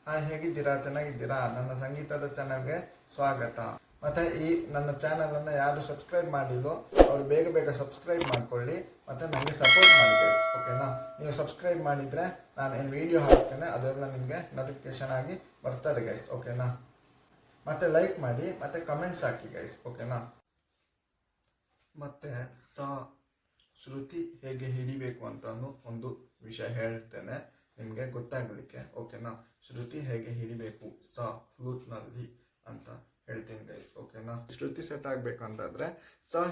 Hi, ಹೇಗಿದ್ದೀರಾ? ಚೆನ್ನಾಗಿದ್ದೀರಾ? ನನ್ನ ಸಂಗೀತದ ಚಾನಲ್ಗೆ ಸ್ವಾಗತ. ಮತ್ತೆ ಈ ನನ್ನ ಚಾನಲ್ ಅನ್ನು ಯಾರು ಸಬ್ಸ್ಕ್ರೈಬ್ ಮಾಡಿಲ್ಲೋ ಅವರು ಬೇಗ ಬೇಗ ಸಬ್ಸ್ಕ್ರೈಬ್ ಮಾಡ್ಕೊಳ್ಳಿ, ಮತ್ತೆ ನನಗೆ ಸಪೋರ್ಟ್ ಮಾಡಿ ಗೈಸ್. ಓಕೆನಾ? ನೀವು ಸಬ್ಸ್ಕ್ರೈಬ್ ಮಾಡಿದ್ರೆ ನಾನು ಏನು ವಿಡಿಯೋ ಹಾಕ್ತೇನೆ ಅದೆಲ್ಲ ನಿಮಗೆ ನೋಟಿಫಿಕೇಶನ್ ಆಗಿ ಬರ್ತದೆ ಗೈಸ್. ಓಕೆನಾ? ಮತ್ತೆ ಲೈಕ್ ಮಾಡಿ, ಮತ್ತೆ ಕಮೆಂಟ್ಸ್ ಹಾಕಿ ಗೈಸ್. ಓಕೆನಾ? ಮತ್ತೆ ಶ್ರುತಿ ಹೇಗೆ ಹಿಡಿಬೇಕು ಅಂತ ಒಂದು ವಿಷಯ ಹೇಳ್ತೇನೆ ನಿಮಗೆ ಗೊತ್ತಾಗಲಿಕ್ಕೆ. ಓಕೆನಾ? ಶ್ರುತಿ ಹೇಗೆ ಹಿಡಿಬೇಕು ಫ್ಲೂಟ್ನಲ್ಲಿ ಅಂತ ಹೇಳ್ತೀನಿ ಗೈಸ್. ಓಕೆನಾ? ಶ್ರುತಿ ಸೆಟ್ ಆಗಬೇಕಂತಾದ್ರೆ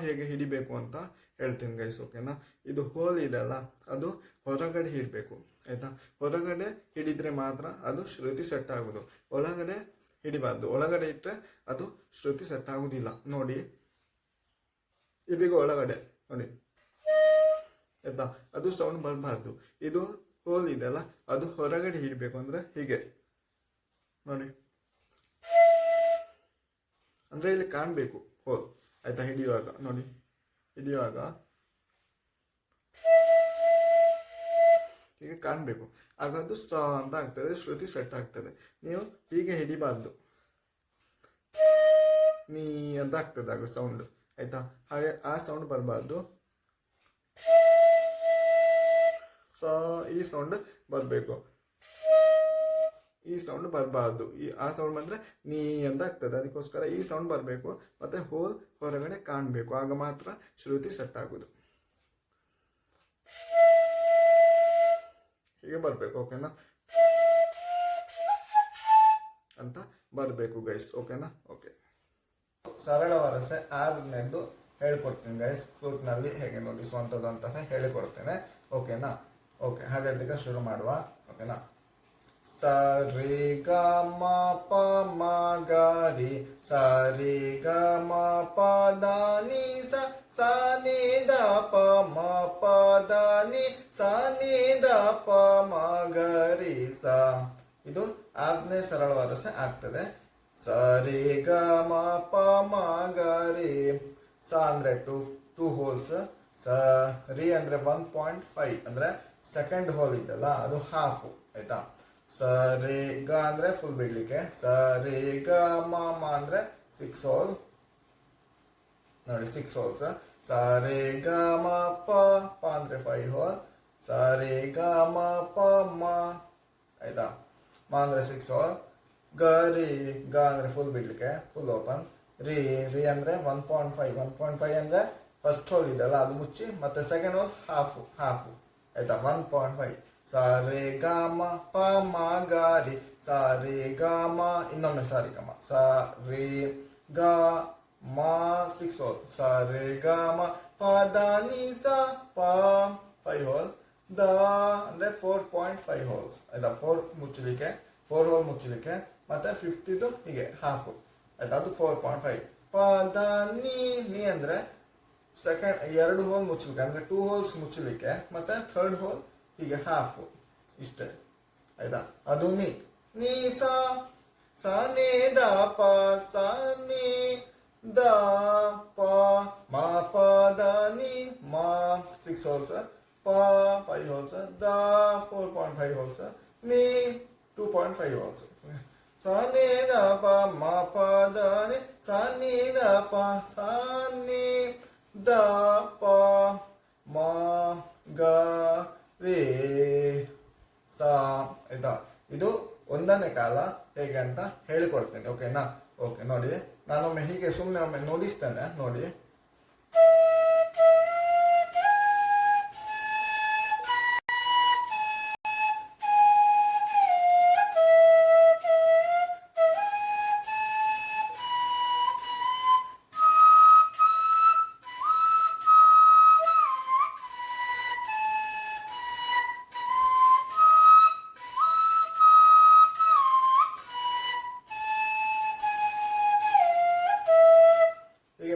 ಹೇಗೆ ಹಿಡಿಬೇಕು ಅಂತ ಹೇಳ್ತೀನಿ ಗೈಸ್. ಓಕೆನಾ? ಇದು ಹೋಲ್ ಇದೆಲ್ಲ ಅದು ಹೊರಗಡೆ ಹಿಡಬೇಕು, ಆಯ್ತಾ? ಹೊರಗಡೆ ಹಿಡಿದ್ರೆ ಮಾತ್ರ ಅದು ಶ್ರುತಿ ಸೆಟ್ ಆಗುದು. ಒಳಗಡೆ ಹಿಡಿಬಾರ್ದು. ಒಳಗಡೆ ಇಟ್ಟರೆ ಅದು ಶ್ರುತಿ ಸೆಟ್ ಆಗುದಿಲ್ಲ. ನೋಡಿ, ಇದೀಗ ಒಳಗಡೆ ನೋಡಿ, ಆಯ್ತಾ? ಅದು ಸೌಂಡ್ ಬರಬಾರ್ದು. ಇದು ಹೋಲ್ ಇದೆಲ್ಲ ಅದು ಹೊರಗಡೆ ಹಿಡಬೇಕು. ಅಂದ್ರೆ ಹೀಗೆ ನೋಡಿ, ಅಂದ್ರೆ ಇಲ್ಲಿ ಕಾಣಬೇಕು ಹೋಲ್, ಆಯ್ತಾ? ಹಿಡಿಯುವಾಗ ನೋಡಿ, ಹಿಡಿಯುವಾಗ ಹೀಗೆ ಕಾಣಬೇಕು. ಆಗ ಅದು ಅಂತ ಆಗ್ತದೆ, ಶ್ರುತಿ ಸೆಟ್ ಆಗ್ತದೆ. ನೀವು ಹೀಗೆ ಹಿಡಿಬಾರ್ದು, ನೀ ಅಂತ ಆಗ್ತದೆ ಆಗ ಸೌಂಡ್, ಆಯ್ತಾ? ಹಾಗೆ ಆ ಸೌಂಡ್ ಬರಬಾರ್ದು. ಈ ಸೌಂಡ್ ಬರಬೇಕು, ಈ ಸೌಂಡ್ ಬರಬಾರ್ದು. ಆ ಸೌಂಡ್ ಬಂದ್ರೆ ನೀ ಅಂತ ಆಗ್ತದೆ. ಅದಕ್ಕೋಸ್ಕರ ಈ ಸೌಂಡ್ ಬರಬೇಕು, ಮತ್ತೆ ಹೋಲ್ ಹೊರಗಡೆ ಕಾಣಬೇಕು. ಆಗ ಮಾತ್ರ ಶ್ರುತಿ ಸೆಟ್ ಆಗುದು. ಹೀಗೆ ಬರಬೇಕು. ಓಕೆನಾ? ಅಂತ ಬರಬೇಕು ಗೈಸ್. ಓಕೆನಾ? ಓಕೆ, ಸರಳವಾದ ಆರನೇದು ಹೇಳಿಕೊಡ್ತೀನಿ ಗೈಸ್. ಫ್ಲೂಟ್ನಲ್ಲಿ ಹೇಗೆ ನುಡಿಸುವಂಥದ್ದು ಅಂತ ಹೇಳಿಕೊಡ್ತೇನೆ. ಓಕೆನಾ? ಓಕೆ, ಹಾಗಾದ್ರೆ ಈಗ ಶುರು ಮಾಡುವ. ಓಕೆನಾ? ಸ ರಿ ಗ ಮ ಪ ಮ ಗ ರಿ, ಸ ರಿ ಗ ಮ ಪ ದ ನಿ ಸ, ಸ ನಿ ದ ಪ ಮ ಪ ದ ನಿ, ಸ ನಿ ದ ಪ ಮ ಗ ರಿ ಸ. ಇದು ಆರನೇ ಸರಳವಾದ ಆಗ್ತದೆ. ಸ ರಿ ಗ ಮ ಪ ಮ ಗ ರಿ. ಸ ಅಂದ್ರೆ ಟೂ ಹೋಲ್ಸ್, ಸ ರಿ ಅಂದ್ರೆ 1.5 ಅಂದ್ರೆ ಸೆಕೆಂಡ್ ಹೋಲ್ ಇದೆಲ್ಲ ಅದು ಹಾಫ್, ಆಯ್ತಾ? ಸ ರಿ ಗ ಅಂದ್ರೆ ಫುಲ್ ಬಿಡ್ಲಿಕ್ಕೆ. ಸ ರಿ ಗ ಮ ಮ ಅಂದ್ರೆ 6 ಹೋಲ್ ನೋಡಿ, 6 ಹೋಲ್ಸ್. ಸ ರಿ ಗ ಮ ಪ ಪ ಅಂದ್ರೆ 5 ಹೋಲ್. ಸ ರಿ ಗ ಮ ಪ ಮ, ಆಯ್ತಾ? ಮ ಅಂದ್ರೆ 6 ಹೋಲ್. ಗ ರಿ, ಗ ಅಂದ್ರೆ ಫುಲ್ ಬಿಡ್ಲಿಕ್ಕೆ, ಫುಲ್ ಓಪನ್. ರಿ ರಿ ಅಂದ್ರೆ 1.5 ಅಂದ್ರೆ ಫಸ್ಟ್ ಹೋಲ್ ಇದೆಲ್ಲ ಅದು ಮುಚ್ಚಿ, ಮತ್ತೆ ಸೆಕೆಂಡ್ ಹೋಲ್ ಹಾಫ್, ಆಯ್ತಾ? 1.5. ಸ ರಿ ಗ ಮ ಪ ಮ ಗ ರಿ, ಸ ರಿ ಗ ಮ, ಇನ್ನೊಮ್ಮೆ ಸ ರಿ ಗ ಮ, ಸ ರಿ ಗ ಮ 6 ಹೋಲ್. ಸ ರಿ ಗ ಮ ಪ ದ ನಿ ಸ, ಪ 5 ಹೋಲ್. ದ ಅಂದ್ರೆ 4.5 ಹೋಲ್ಸ್, ಆಯ್ತಾ? 4 ಮುಚ್ಚಲಿಕ್ಕೆ, 4 ಹೋಲ್ ಮುಚ್ಚಲಿಕ್ಕೆ, ಮತ್ತೆ 5th ಇದು ಹೀಗೆ ಹಾಫ್, ಆಯ್ತಾ? ಅದು 4.5. ಪ ದ ನಿ ಅಂದ್ರೆ ಸೆಕೆಂಡ್ 2 ಹೋಲ್ ಮುಚ್ಚಲಿಕ್ಕೆ, ಅಂದ್ರೆ 2 ಹೋಲ್ಸ್ ಮುಚ್ಚಲಿಕ್ಕೆ, ಮತ್ತೆ 3rd ಹೋಲ್ ಹೀಗೆ ಹಾಫ್, ಇಷ್ಟೇ, ಆಯ್ತಾ? ಅದು ನೀ ಸ, ಸ ನಿ ದ ಪ, ಸ ನಿ ದ ಪ ಮ ಪ ದ ನಿ, ಮ 6 ಹೋಲ್ಸ್, ಪ 5 ಹೋಲ್ಸ್, ದ 4.5 ಹೋಲ್ಸ್, ನೀ 2.5 ಹೋಲ್ಸ್. ಸ ನಿ ದ ಪ ಮ ಪ ದ ನಿ, ಸ ನಿ ದ ಪ, ಸ ನಿ ದ ಪ ಮ ಗ ರಿ ಸ, ಆಯ್ತಾ? ಇದು ಒಂದನೇ ಕಾಲ ಹೇಗೆ ಅಂತ ಹೇಳಿಕೊಡ್ತೇನೆ. ಓಕೆನಾ? ಓಕೆ, ನೋಡಿ, ನಾನೊಮ್ಮೆ ಹೀಗೆ ಸುಮ್ಮನೆ ಒಮ್ಮೆ ನುಡಿಸ್ತೇನೆ ನೋಡಿ.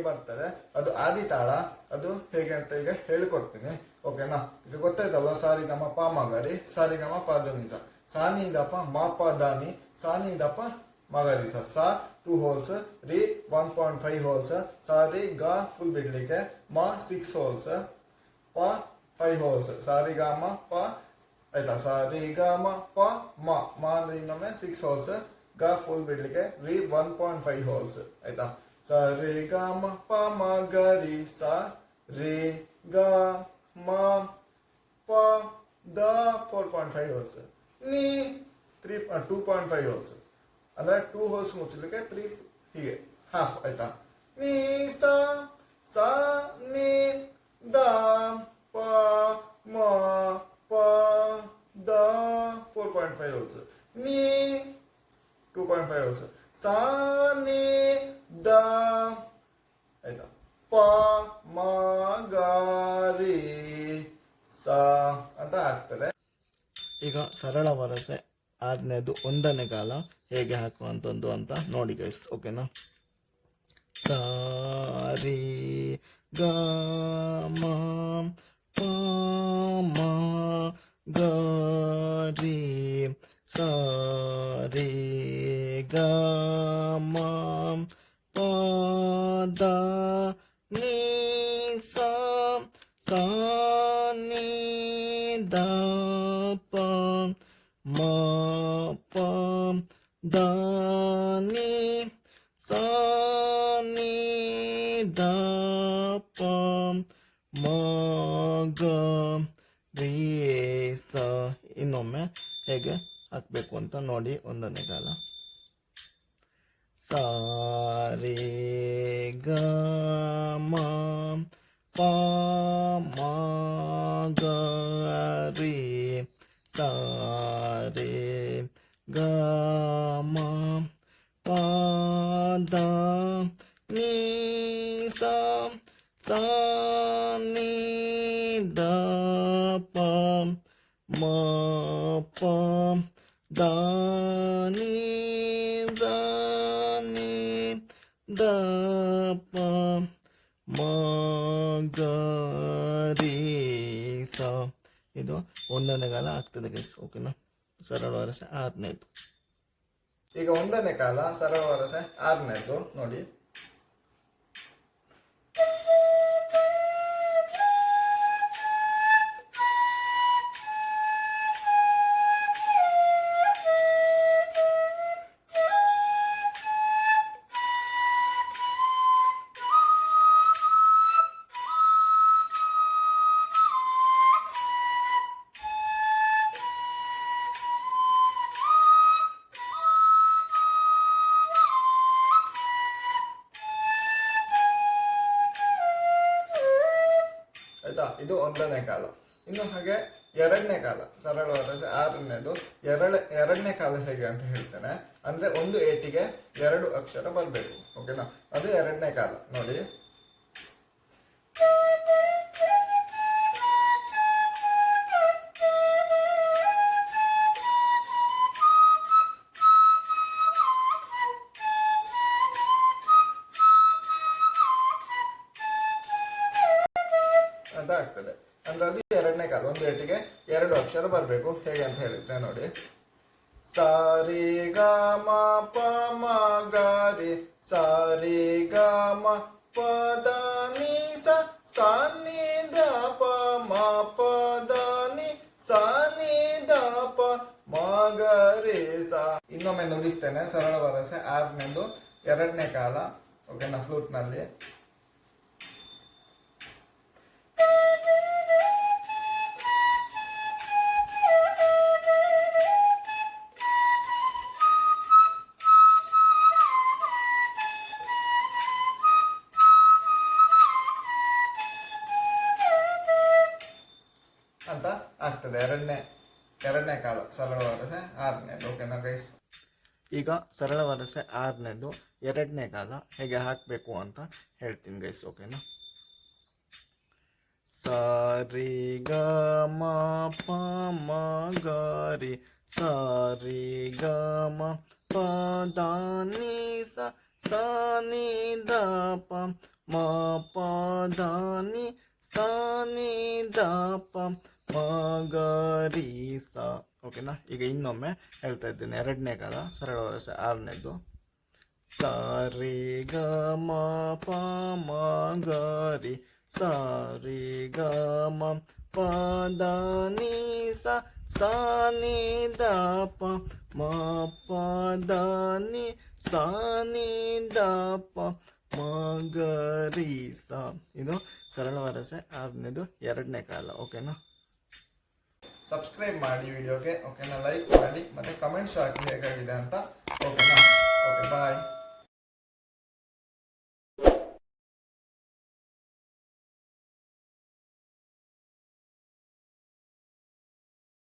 ಬರ್ತದೆ ಅದು ಆದಿ ತಾಳ. ಅದು ಹೇಗೆ ಅಂತ ಈಗ ಹೇಳಿಕೊಡ್ತೀನಿ. ಓಕೆನಾ? ಈಗ ಗೊತ್ತಾಯ್ತಲ್ವ? ಸಾರಿ ಗಮ ಪ ಮಗರಿ, ಸಾರಿ ಗಮ ಪ ದ ನಿ ಸ, ಸಾ ನಿ ದ ಪ ಮ ಪ ದ ನಿ, ಸಾ ನಿ ದ ಪ ಮಗರಿ ಸ. ಸ 2 ಹೋಲ್ಸ್, ರಿ 1.5 ಹೋಲ್ಸ್, ಸಾ ರಿ ಗ ಫುಲ್ ಬಿಡ್ಲಿಕ್ಕೆ, ಮ 6 ಹೋಲ್ಸ್, ಪ 5 ಹೋಲ್ಸ್. ಸಾರಿ ಗ ಮ ಪ ಆಯ್ತಾ. ಸ ರಿ ಗ ಮ ಪ ಮ ಅಂದ್ರೆ ಇನ್ನೊಮ್ಮೆ 6 ಹೋಲ್ಸ್, ಗ ಫುಲ್ ಬಿಡ್ಲಿಕ್ಕೆ ರಿ 1.5 ಹೋಲ್ಸ್ ಆಯ್ತಾ. ಸ ರಿ ಗ ಮ ಪ ಮ ಗ ರಿ ಸ ರಿ ಗ ಮ ಪ ದ 4.5 ಹೋಲ್ಸ್, ನೀ 2.5 ಹೋಲ್ಸ್ ಅಂದ್ರೆ 2 ಹೋಲ್ಸ್ ಮುಚ್ಚಲಿಕ್ಕೆ 3 ಹೀಗೆ ಹಾಫ್ ಆಯ್ತಾ. ನೀ ಸ ಸ ನೀ ದ ಪ ಮ ಪ ದ 4.5 ಹೋಲ್ಸ್, ನೀ 2.5 ಹೋಲ್ಸ್, ಸ ನೀ ದ ಆಯ್ತಾ. ಪ ಮ ಗ ರಿ ಸ ಅಂತ ಆಗ್ತದೆ. ಈಗ ಸರಳ ವರಸೆ ಆರನೇದು ಒಂದನೇ ಕಾಲ ಹೇಗೆ ಹಾಕುವಂಥದ್ದು ಅಂತ ನೋಡಿ ಗೈಸ್, ಓಕೆನಾ. ಸ ರಿ ಗ ಮ ಪ ಮ ಗ ರಿ ಸ ರಿ ಗ ಮ ಪ ದ ನೀ ಸ ಸ ನೀ ದ ಪ ಮ ಪ ದ ನೀ ಸ ನೀ ದ ಪ ಮ ಗ ರಿ ಸ. ಇನ್ನೊಮ್ಮೆ ಹೇಗೆ ಹಾಕಬೇಕು ಅಂತ ನೋಡಿ ಒಂದನೇ ಕಾಲ. ಸ ರಿ ಗ ಮ ಪ ಮ ಗ ರಿ ಸ ರಿ ಗ ಮ ಪ ದ ನೀ ಸ ಸ ನೀ ದ ಪ ಮ ಪ ದ ನೀ ದ ನೀ ದ ಪ ಮ ಗ ರಿ ಸ. ಇದು ಒಂದನೇ ಕಾಲ ಆಗ್ತದೆ ಗೈಸ್, ಓಕೆನಾ. ಸರಳ ವರಸೆ ಆರನೇದು. ಈಗ ಒಂದನೇ ಕಾಲ ಸರಳ ವರಸೆ ಆರನೇದು ನೋಡಿ. ಆಯ್ತಾ, ಇದು ಒಂದನೇ ಕಾಲ. ಇನ್ನು ಹಾಗೆ ಎರಡನೇ ಕಾಲ ಸರಳ ವರಸೆ ಆರನೇದು. ಎರಡನೇ ಕಾಲ ಹೇಗೆ ಅಂತ ಹೇಳ್ತೇನೆ. ಅಂದ್ರೆ ಒಂದು ಏಟಿಗೆ 2 ಅಕ್ಷರ ಬರಬೇಕು, ಓಕೆನಾ. ಅದು ಎರಡನೇ ಕಾಲ ನೋಡಿ. ಅಂತ ಆಗ್ತದೆ. ಅಂದ್ರೆ ಅದು ಎರಡನೇ ಕಾಲ, ಒಂದು ಏಟಿಗೆ 2 ಅಕ್ಷರ ಬರಬೇಕು. ಹೇಗೆ ಅಂತ ಹೇಳಿದ್ರೆ ನೋಡಿ. ಸ ರಿ ಗ ಮ ಪ ಮ ಗ ರಿ ಸ ರಿ ಗ ಮ ಪ ದ ನೀ ಸ ಸ ನೀ ದ ಪ ಮ ಪ ದ ನೀ ಸ ನೀ ದ ಪ ಮ ಗ ರಿ ಸ. ಇನ್ನೊಮ್ಮೆ ನುಡಿಸ್ತೇನೆ. ಸರಳ ವರಸೆ ಆರನೇದು ಎರಡನೇ ಕಾಲ, ಓಕೆನಾ, ಫ್ಲೂಟ್ ನಲ್ಲಿ. ಅಂತ ಆಗ್ತದೆ ಎರಡನೇ ಕಾಲ ಸರಳ ವರಸೆ ಆರನೇದು, ಓಕೆನಾ ಗೈಸ್. ಈಗ ಸರಳ ವರಸೆ ಆರನೇದು ಎರಡನೇ ಕಾಲ ಹೇಗೆ ಹಾಕಬೇಕು ಅಂತ ಹೇಳ್ತೀನಿ ಗೈಸ್, ಓಕೆನಾ. ಸ ರಿ ಗ ಮ ಪ ಮ ಗ ರಿ ಸ ರಿ ಗ ಮ ಪ ದ ನೀ ಸ ಸ ನೀ ದ ಪ ಮ ಪ ದ ನೀ ಸ ನೀ ದ ಪ ಮ ಗ ರಿ ಸ, ಓಕೆನಾ. ಈಗ ಇನ್ನೊಮ್ಮೆ ಹೇಳ್ತಾ ಇದ್ದೇನೆ. ಎರಡನೇ ಕಾಲ ಸರಳ ವರಸೆ ಆರನೇದು. ಸ ರಿ ಗ ಮ ಪ ಮ ಗ ರಿ ಸ ರಿ ಗ ಮ ಪ ದ ನೀ ಸ ಸ ಸಾ ನಿ ದ ಪ ಮ ಪ ದ ನಿ ಸಾ ನಿ ದ ಪ ಮ ಗ ರಿ ಸ. ಇದು ಸರಳ ವರಸೆ 6ನೇದು 2ನೇ ಕಾಲ. ಓಕೆನಾ? ಸಬ್ಸ್ಕ್ರೈಬ್ ಮಾಡಿ ವಿಡಿಯೋಗೆ. ಓಕೆನಾ? ಲೈಕ್ ಮಾಡಿ ಮತ್ತು ಕಮೆಂಟ್ಸ್ ಹಾಕಿ ಹೇಗಾಗಿದೆ ಅಂತ. ಓಕೆನಾ? ಓಕೆ, ಬಾಯ್.